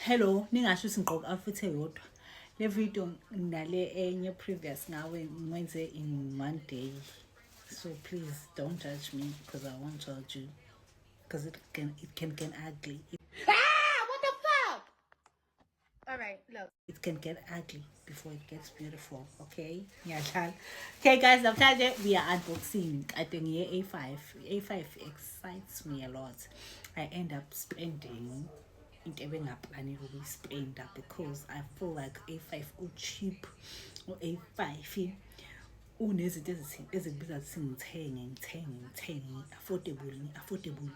Hello, ningasho ngigqoka outfit eyodwa. Le video nale enye previous ngawe ngwenze in one day. So please don't judge me because I won't judge you because it can get ugly. What the fuck? All right, look. It can get ugly before it gets beautiful, okay? Yeah, okay guys, namhlanje we are unboxing. I think A5. A5 excites me a lot. I end up spending into ebengaplanile ukuyispenda because I feel like A5 cheap or A5 unezinto ezibiza singithenge affordable.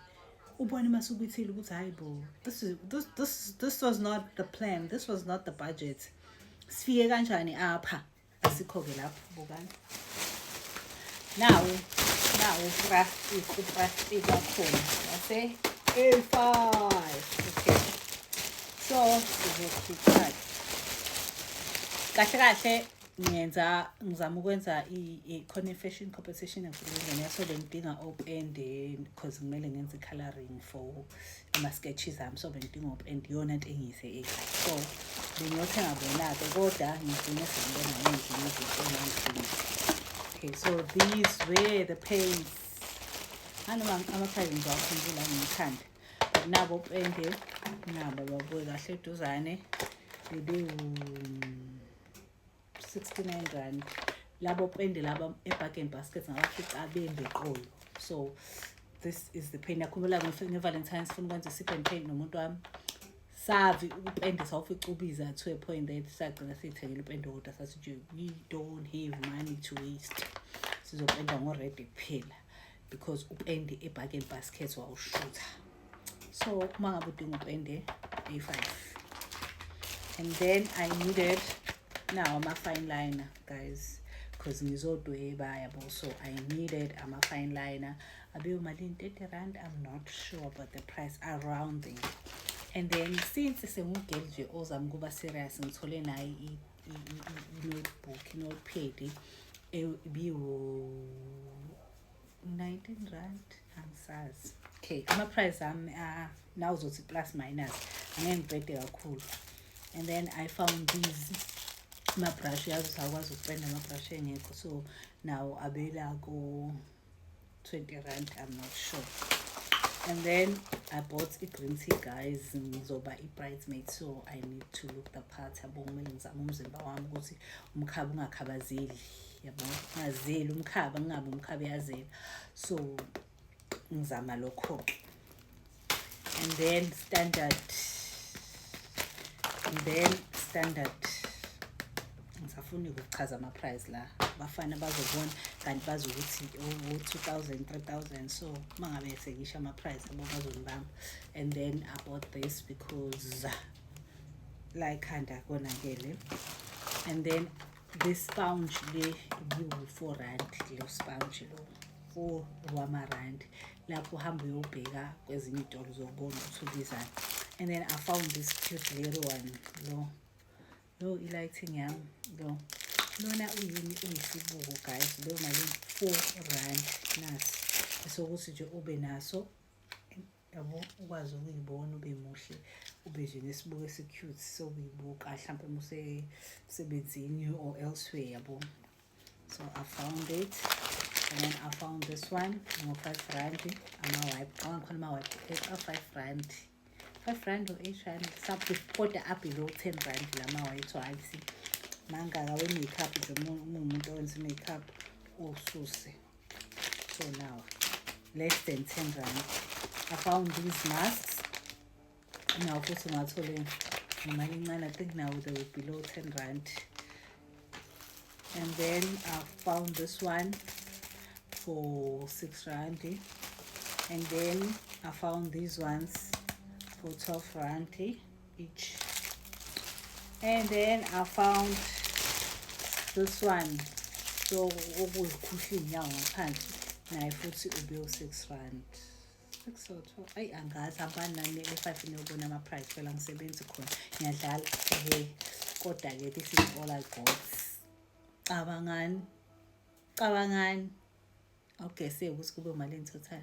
Ubone masubithile ukuthi hayi bo, this was not the plan, this was not the budget. Sifike kanjani apha asikho ke lapho bukani. Now plastic wakhona yase A5. Okay, so sizokhipha kahle ngizama ukwenza i-corner fashion competition ngifuna yaso le ngidinga open because kumele ngenze coloring for ama-sketches ami, so bengidinga open yona into engiyise so bengiyothenga bona-ke kodwa ngigcine sengibona ngendlela izinto. Okay, so these were the paints. Anoma ama-price ngizawakhumbula ngiyithanda, but nabo opende nabo babuye kahle eduzane bebewu 69 rand. Labo pende laba e-bargain basket ngabafica bembe eqolo. So this is the paint. Yakhumbula nge-Valentine's funa ukwenza sip and paint nomuntu wami. Savi upende sawufica ubiza to a point that sagcina sithengile upende kodwa sathi we don't have money to waste. Sizopenda ngo-red kuphela because upende e-bargain basket wawushutha. So uma ngabe udinga upende A5. And then I needed now I'm a fine liner, guys, because ngizodweba yabo, so I needed a fine liner. Abe malini 30 rand, I'm not sure about the price, around there. And then since sengugel nje ozama kuba serious ngithole nayo i-notebook, notepad ibiwo 19 rand angisazi. Okay, ama-price ami now uzothi plus minus angeke ngibhede kakhulu. And then I found these brush yazi sakwazi ukupenda ama-brush engekho, so now abela ko 20 rand, I'm not sure. And then I bought a green tea, guys, ngizoba i-bridesmaid, so I need to look the part. Yabo kumele ngizame umzimba wami ukuthi umkhaba ungakhabazeli, yabo ngazeli umkhaba ngingabe umkhaba yazela, so ngizama lokho. And then standard ngisafuna ukuchaza ama-price la bafana bazobona kanti bazi ukuthi 2000 3000, so mangabe sekisha ama-price abo bazongibamba. And then I bought this because like khanda konakele. And then this sponge le ibu-4 rand, lo sponge lo 4 rand, lapho uhamba uyobheka kwezinye izitolo uzobona ukuthi ubizani. And then I found this cute little one, lo i-lighting yami lo lona uyini uyisibuko, guys, lo mali 4 rand nasi esokuthi nje ube naso yabo ukwazi ukuyibona ube muhle ube nje nesibuko esi-cute sokuyibuka mhlawumbe umsebenzini or elsewhere yabo. So I found it. And then I found this one ngo-5 rand ama-wipe angikhona ama-wipe 5 rand 5 rand or 8 rand kodwa up below 10 rand lama-white ayisi mangaka we-makeup nje umuntu owenza i-makeup ususe. So now less than 10 rand. I found these masks now futhi ngathole imali incane, I think now they were below 10 rand. And then I found this one for 6 rand. And then I found these ones for 12 rand each. And then I found this one, so okuyikhuhla inyawo ngaphansi naye futhi ube 6 rand 6 or 12. Ayi angazi abanani e5 niyobona ama-price phela ngisebenzi khona ngiyadlala kodwa-ke this is all I got. Cabangani awugese ukuthi kube malini total.